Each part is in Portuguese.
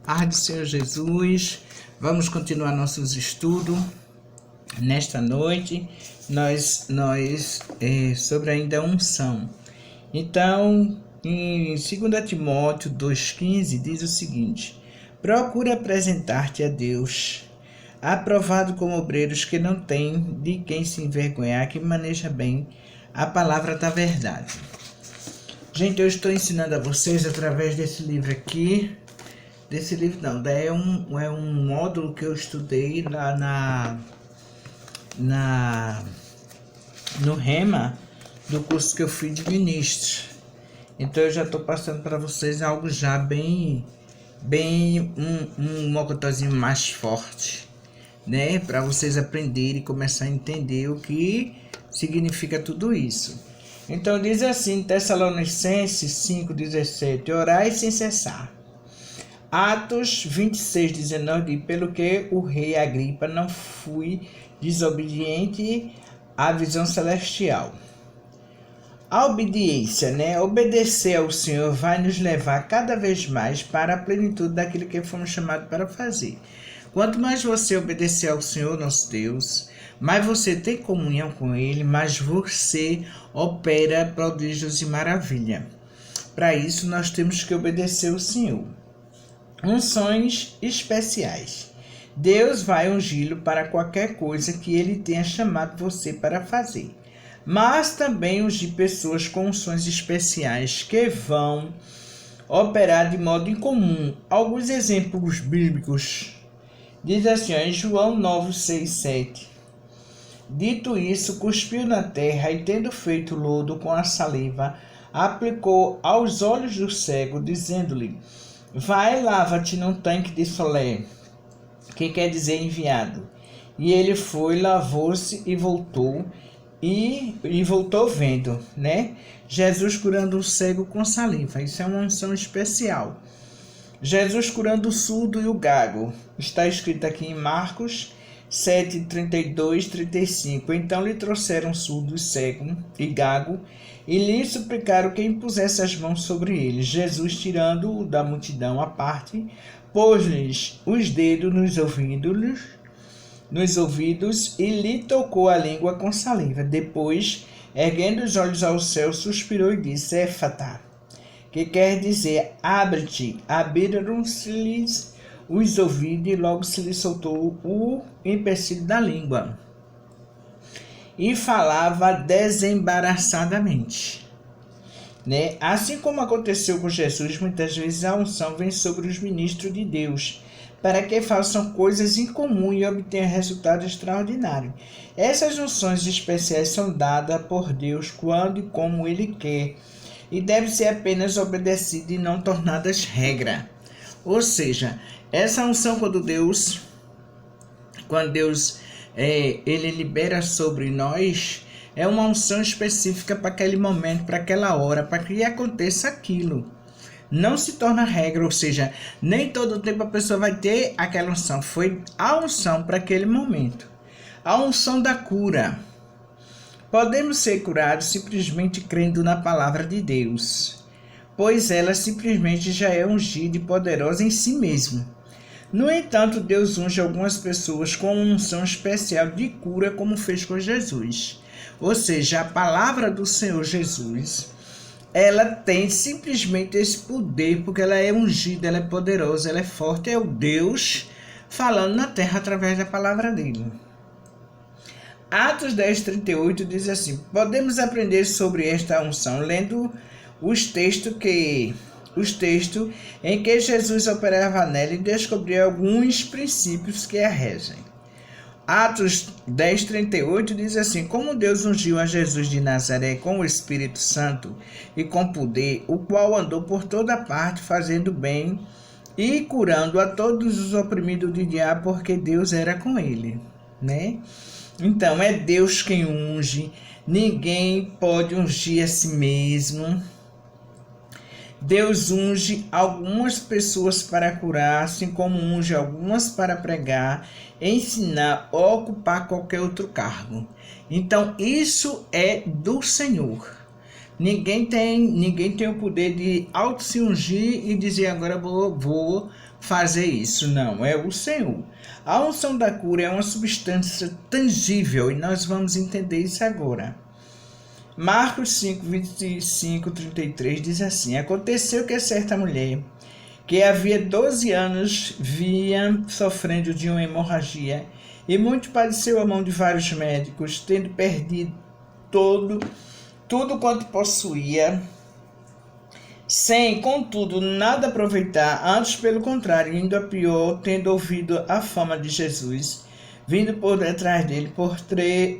Paz do Senhor Jesus, vamos continuar nossos estudos. Nesta noite, nós sobre ainda a unção. Então, em 2 Timóteo 2,15 diz o seguinte: procura apresentar-te a Deus, aprovado como obreiros que não tem de quem se envergonhar, que maneja bem a palavra da verdade. Gente, eu estou ensinando a vocês através desse livro aqui. Desse livro não, daí é um módulo que eu estudei lá no Rema, do curso que eu fui de ministro. Então eu já estou passando para vocês algo já bem um mocotozinho mais forte, né? Para vocês aprenderem e começar a entender o que significa tudo isso. Então diz assim, Tessalonicenses 5,17: orai sem cessar. Atos 26,19: pelo que o rei Agripa não fui desobediente à visão celestial. A obediência, obedecer ao Senhor vai nos levar cada vez mais para a plenitude daquilo que fomos chamados para fazer. Quanto mais você obedecer ao Senhor nosso Deus, mais você tem comunhão com Ele, mais você opera prodígios e maravilha. Para isso nós temos que obedecer ao Senhor. Unções especiais. Deus vai ungí-lo para qualquer coisa que Ele tenha chamado você para fazer. Mas também ungir pessoas com unções especiais que vão operar de modo incomum. Alguns exemplos bíblicos. Diz assim, em João 9, 6, 7. Dito isso, cuspiu na terra e, tendo feito lodo com a saliva, aplicou aos olhos do cego, dizendo-lhe: vai, lava-te num tanque de Siloé, que quer dizer enviado. E ele foi, lavou-se e voltou vendo, Jesus curando o cego com saliva. Isso é uma unção especial. Jesus curando o surdo e o gago. Está escrito aqui em Marcos 7, 32, 35. Então lhe trouxeram surdo e cego e gago, e lhe suplicaram que impusesse as mãos sobre eles. Jesus, tirando-o da multidão à parte, pôs-lhes os dedos nos ouvidos e lhe tocou a língua com saliva. Depois, erguendo os olhos ao céu, suspirou e disse: Éfata, que quer dizer abre-te. Abriram-se-lhes os ouvidos e logo se lhe soltou o empecilho da língua e falava desembaraçadamente. Assim como aconteceu com Jesus, muitas vezes a unção vem sobre os ministros de Deus, para que façam coisas incomuns e obtenham resultados extraordinários. Essas unções especiais são dadas por Deus quando e como Ele quer, e devem ser apenas obedecidas e não tornadas regra. Ou seja, essa unção quando Deus Ele libera sobre nós, é uma unção específica para aquele momento, para aquela hora, para que aconteça aquilo. Não se torna regra, ou seja, nem todo tempo a pessoa vai ter aquela unção. Foi a unção para aquele momento. A unção da cura. Podemos ser curados simplesmente crendo na palavra de Deus, pois ela simplesmente já é ungida e poderosa em si mesma. No entanto, Deus unge algumas pessoas com uma unção especial de cura, como fez com Jesus. Ou seja, a palavra do Senhor Jesus, ela tem simplesmente esse poder, porque ela é ungida, ela é poderosa, ela é forte, é o Deus falando na terra através da palavra dele. Atos 10, 38 diz assim: podemos aprender sobre esta unção lendo os textos em que Jesus operava nela e descobrir alguns princípios que a regem. Atos 10, 38 diz assim: como Deus ungiu a Jesus de Nazaré com o Espírito Santo e com poder, o qual andou por toda parte fazendo bem e curando a todos os oprimidos do diabo, porque Deus era com ele, Então é Deus quem unge, ninguém pode ungir a si mesmo. Deus unge algumas pessoas para curar, assim como unge algumas para pregar, ensinar ou ocupar qualquer outro cargo. Então isso é do Senhor. Ninguém tem o poder de auto se ungir e dizer agora vou fazer isso. Não, é o Senhor. A unção da cura é uma substância tangível e nós vamos entender isso agora. Marcos 5, 25, 33 diz assim: aconteceu que certa mulher, que havia 12 anos, vinha sofrendo de uma hemorragia, e muito padeceu a mão de vários médicos, tendo perdido tudo quanto possuía, sem, contudo, nada aproveitar, antes pelo contrário, indo a pior, tendo ouvido a fama de Jesus, vindo por detrás dele,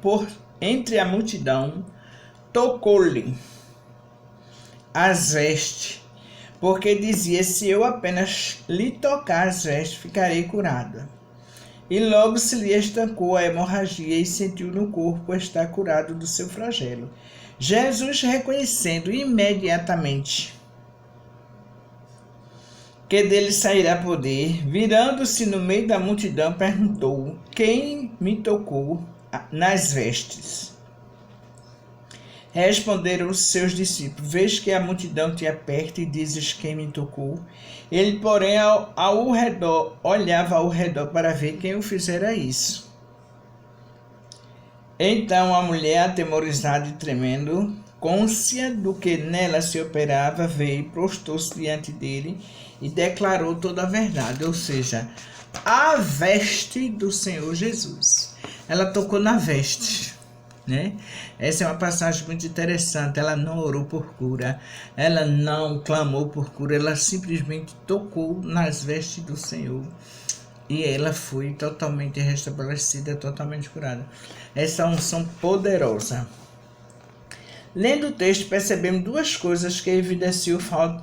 por entre a multidão, tocou-lhe as vestes, porque dizia: se eu apenas lhe tocar as vestes, ficarei curada. E logo se lhe estancou a hemorragia e sentiu no corpo estar curado do seu flagelo. Jesus, reconhecendo imediatamente que dele sairá poder, virando-se no meio da multidão, perguntou: quem me tocou nas vestes? Responderam os seus discípulos: vês que a multidão te aperta e dizes: quem me tocou? Ele, porém, olhava ao redor para ver quem o fizera isso. Então a mulher, atemorizada e tremendo, côncia do que nela se operava, veio, prostou-se diante dele e declarou toda a verdade, ou seja, a veste do Senhor Jesus. Ela tocou na veste, né? Essa é uma passagem muito interessante. Ela não orou por cura, ela não clamou por cura, ela simplesmente tocou nas vestes do Senhor e ela foi totalmente restabelecida, totalmente curada. Essa unção poderosa. Lendo o texto, percebemos duas coisas que evidenciam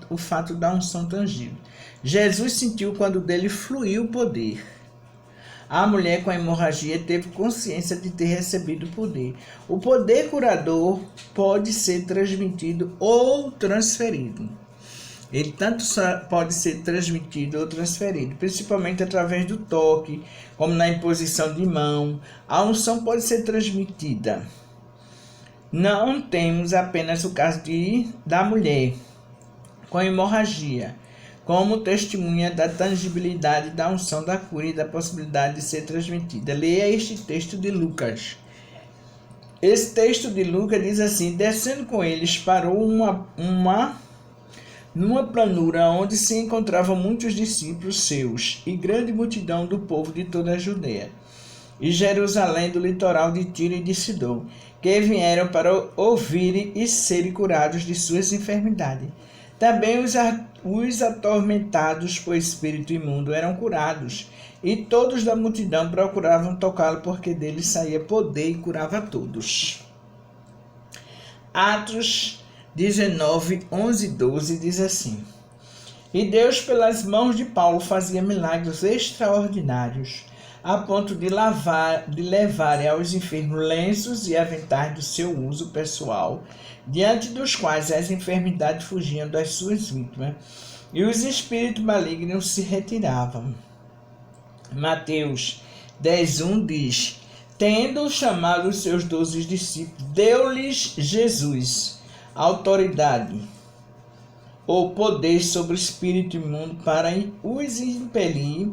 o fato da unção tangível. Jesus sentiu quando dele fluiu o poder. A mulher com a hemorragia teve consciência de ter recebido o poder. O poder curador pode ser transmitido ou transferido. Ele tanto pode ser transmitido ou transferido, principalmente através do toque, como na imposição de mão. A unção pode ser transmitida. Não temos apenas o caso da mulher com hemorragia, como testemunha da tangibilidade da unção da cura e da possibilidade de ser transmitida. Leia este texto de Lucas. Esse texto de Lucas diz assim: descendo com eles, parou numa planura onde se encontravam muitos discípulos seus e grande multidão do povo de toda a Judeia e Jerusalém, do litoral de Tiro e de Sidom, que vieram para ouvirem e serem curados de suas enfermidades. Também os atormentados por espírito imundo eram curados, e todos da multidão procuravam tocá-lo, porque dele saía poder e curava todos. Atos 19, 11 e 12 diz assim: e Deus, pelas mãos de Paulo, fazia milagres extraordinários, a ponto de levarem aos enfermos lenços e aventais do seu uso pessoal, diante dos quais as enfermidades fugiam das suas vítimas, e os espíritos malignos se retiravam. Mateus 10:1 diz: tendo chamado os seus 12 discípulos, deu-lhes Jesus autoridade ou poder sobre o espírito imundo para os impelir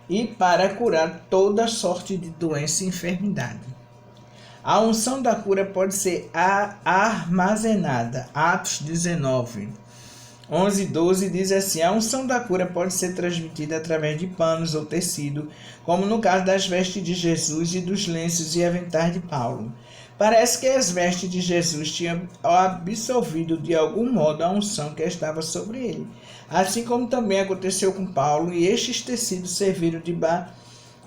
e para curar toda sorte de doença e enfermidade. A unção da cura pode ser armazenada. Atos 19, 11 e 12 diz assim: a unção da cura pode ser transmitida através de panos ou tecido, como no caso das vestes de Jesus e dos lenços e aventais de Paulo. Parece que as vestes de Jesus tinham absorvido de algum modo a unção que estava sobre ele, assim como também aconteceu com Paulo, e estes tecidos serviram de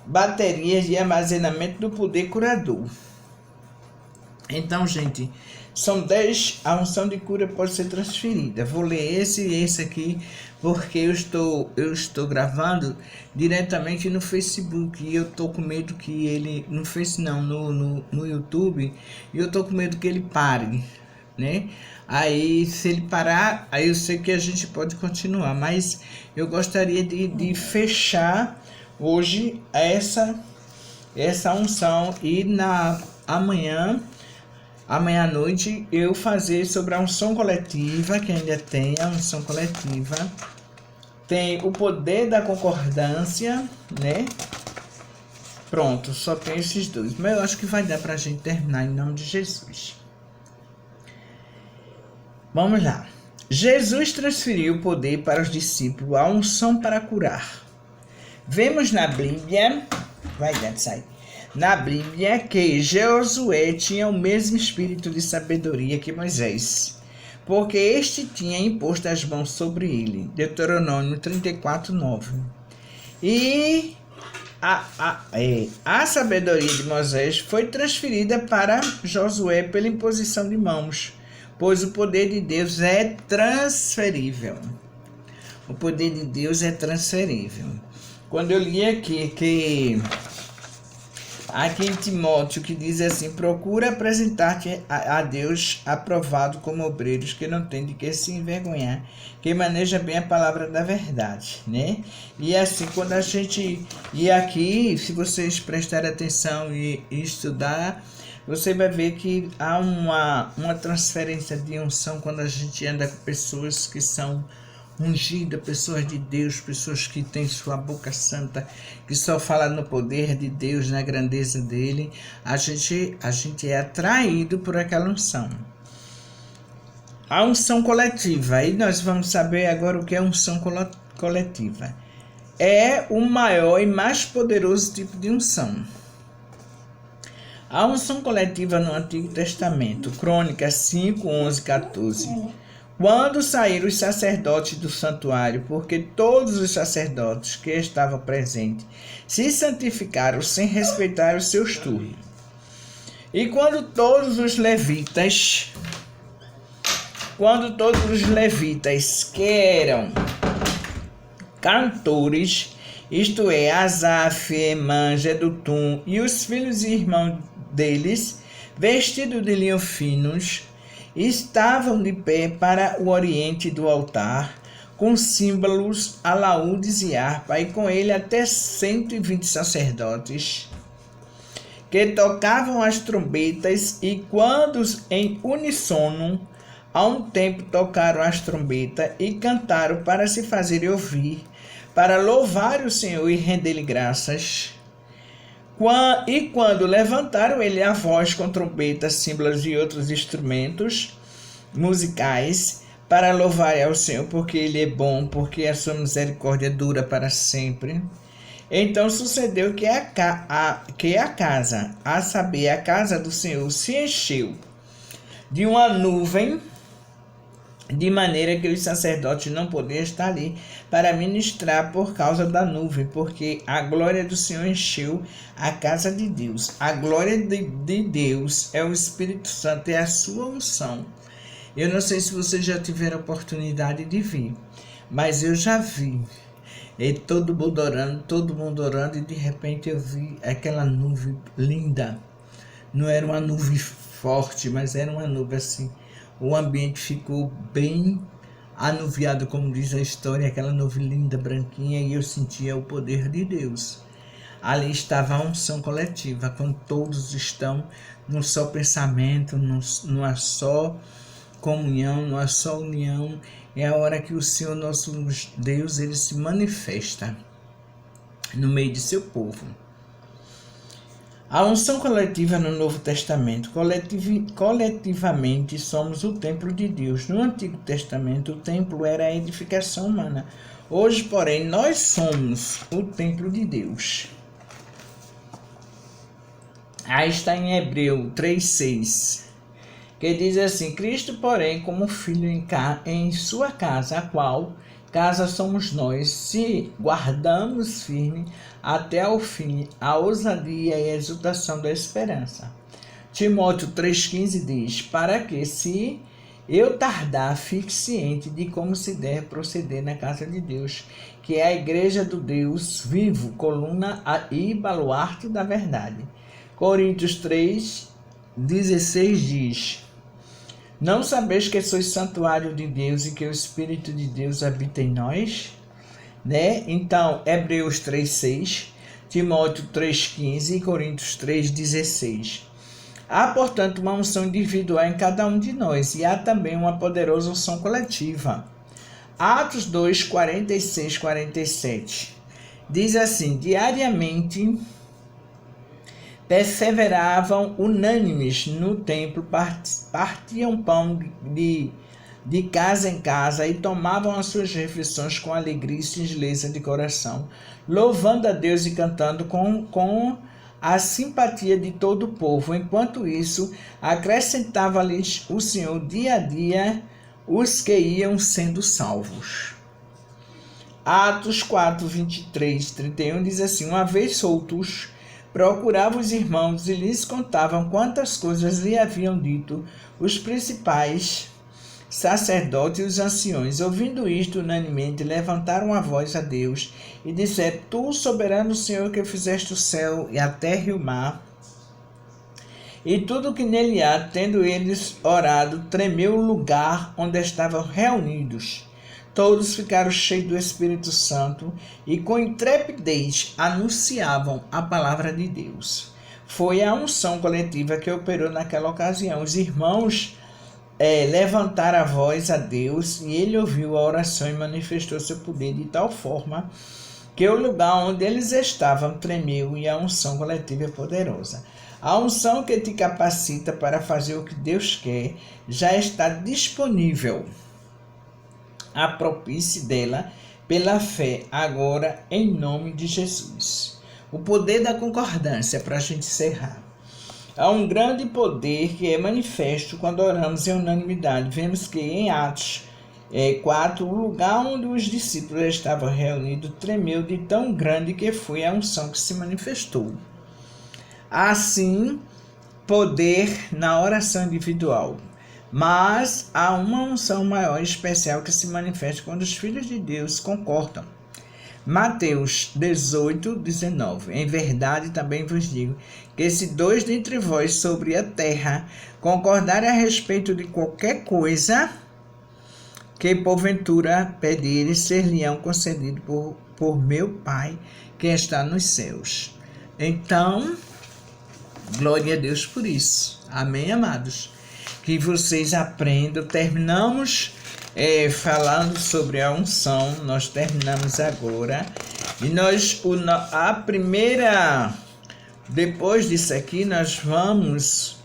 baterias de armazenamento do poder curador. Então, gente, são 10, a unção de cura pode ser transferida. Vou ler esse e esse aqui, porque eu estou gravando diretamente no Facebook, e eu estou com medo que ele, no YouTube, e eu estou com medo que ele pare, né? Aí, se ele parar, aí eu sei que a gente pode continuar, mas eu gostaria de fechar hoje essa unção, e amanhã amanhã à noite eu fazer sobre a unção coletiva, que ainda tem a unção coletiva. Tem o poder da concordância, né? Pronto, só tem esses dois. Mas eu acho que vai dar pra gente terminar em nome de Jesus. Vamos lá. Jesus transferiu o poder para os discípulos, a unção para curar. Vemos na Bíblia, vai dar de sair. Na Bíblia que Josué tinha o mesmo espírito de sabedoria que Moisés, porque este tinha imposto as mãos sobre ele. Deuteronômio 34:9. E a sabedoria de Moisés foi transferida para Josué pela imposição de mãos, pois o poder de Deus é transferível. O poder de Deus é transferível. Quando eu li aqui em Timóteo, que diz assim: procura apresentar-te a Deus aprovado como obreiros que não tem de que se envergonhar, que maneja bem a palavra da verdade, né? E assim, quando a gente ir aqui, se vocês prestarem atenção e estudar, você vai ver que há uma transferência de unção quando a gente anda com pessoas que são ungidas, pessoas de Deus, pessoas que têm sua boca santa, que só falam no poder de Deus, na grandeza dele. A gente é atraído por aquela unção. A unção coletiva, aí nós vamos saber agora o que é unção coletiva. É o maior e mais poderoso tipo de unção. A unção coletiva no Antigo Testamento, Crônicas 5, 11, 14. Quando saíram os sacerdotes do santuário, porque todos os sacerdotes que estavam presentes se santificaram sem respeitar os seus turnos. E quando todos os levitas, que eram cantores, isto é, Asaf, Emã, Jedutum e os filhos e irmãos deles, vestidos de linho finos, estavam de pé para o oriente do altar, com símbolos, alaúdes e harpa, e com ele até 120 sacerdotes, que tocavam as trombetas, e quando em uníssono, a um tempo tocaram as trombetas e cantaram para se fazerem ouvir, para louvar o Senhor e render-lhe graças. E quando levantaram ele a voz com trombetas, símbolos e outros instrumentos musicais, para louvar ao Senhor, porque ele é bom, porque a sua misericórdia dura para sempre. Então sucedeu que a casa, a saber, a casa do Senhor, se encheu de uma nuvem, de maneira que os sacerdotes não podiam estar ali para ministrar por causa da nuvem, porque a glória do Senhor encheu a casa de Deus. A glória de Deus é o Espírito Santo, é a sua unção. Eu não sei se vocês já tiveram a oportunidade de vir, mas eu já vi. E todo mundo orando, e de repente eu vi aquela nuvem linda. Não era uma nuvem forte, mas era uma nuvem assim. O ambiente ficou bem anuviado, como diz a história, aquela nuvem linda, branquinha, e eu sentia o poder de Deus. Ali estava a unção coletiva, quando todos estão num só pensamento, numa só comunhão, numa só união. É a hora que o Senhor, nosso Deus, ele se manifesta no meio de seu povo. A unção coletiva no Novo Testamento. Coletivamente somos o templo de Deus. No Antigo Testamento, o templo era a edificação humana. Hoje, porém, nós somos o templo de Deus. Aí está em Hebreu 3,6, que diz assim: Cristo, porém, como filho em sua casa, a qual casa somos nós, se guardamos firme até ao fim a ousadia e a exultação da esperança. Timóteo 3,15 diz: para que, se eu tardar, fique ciente de como se deve proceder na casa de Deus, que é a igreja do Deus vivo, coluna e baluarte da verdade. Coríntios 3,16 diz: não sabeis que sois santuário de Deus e que o Espírito de Deus habita em nós? Né? Então, Hebreus 3,6, Timóteo 3,15 e Coríntios 3,16. Há, portanto, uma unção individual em cada um de nós e há também uma poderosa unção coletiva. Atos 2, 46, 47. Diz assim: diariamente perseveravam unânimes no templo, partiam pão de casa em casa e tomavam as suas refeições com alegria e singeleza de coração, louvando a Deus e cantando com a simpatia de todo o povo. Enquanto isso, acrescentava-lhes o Senhor dia a dia os que iam sendo salvos. Atos 4, 23, 31 diz assim: uma vez soltos, procuravam os irmãos e lhes contavam quantas coisas lhe haviam dito os principais sacerdotes e os anciões. Ouvindo isto, unanimemente levantaram a voz a Deus e disseram: Tu, soberano Senhor, que fizeste o céu e a terra e o mar, e tudo que nele há, tendo eles orado, tremeu o lugar onde estavam reunidos. Todos ficaram cheios do Espírito Santo e com intrepidez anunciavam a palavra de Deus. Foi a unção coletiva que operou naquela ocasião. Os irmãos levantaram a voz a Deus e ele ouviu a oração e manifestou seu poder de tal forma que o lugar onde eles estavam tremeu e a unção coletiva é poderosa. A unção que te capacita para fazer o que Deus quer já está disponível. Apropie-se dela pela fé agora em nome de Jesus. O poder da concordância, para a gente encerrar. Há um grande poder que é manifesto quando oramos em unanimidade. Vemos que em Atos 4, o lugar onde os discípulos estavam reunidos tremeu de tão grande que foi a unção que se manifestou. Assim, poder na oração individual. Mas há uma unção maior e especial que se manifesta quando os filhos de Deus concordam. Mateus 18, 19. Em verdade também vos digo que se dois dentre vós sobre a terra concordarem a respeito de qualquer coisa que porventura pedirem, ser-lhe-ão concedido por meu Pai que está nos céus. Então, glória a Deus por isso. Amém, amados? Que vocês aprendam. Terminamos falando sobre a unção. Nós terminamos agora. E a primeira, depois disso aqui, nós vamos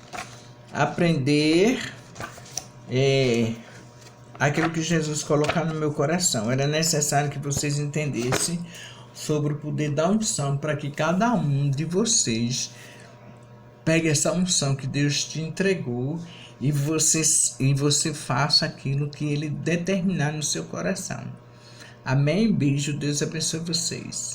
aprender aquilo que Jesus colocar no meu coração. Era necessário que vocês entendessem sobre o poder da unção, para que cada um de vocês pegue essa unção que Deus te entregou e você faça aquilo que Ele determinar no seu coração. Amém? Beijo, Deus abençoe vocês.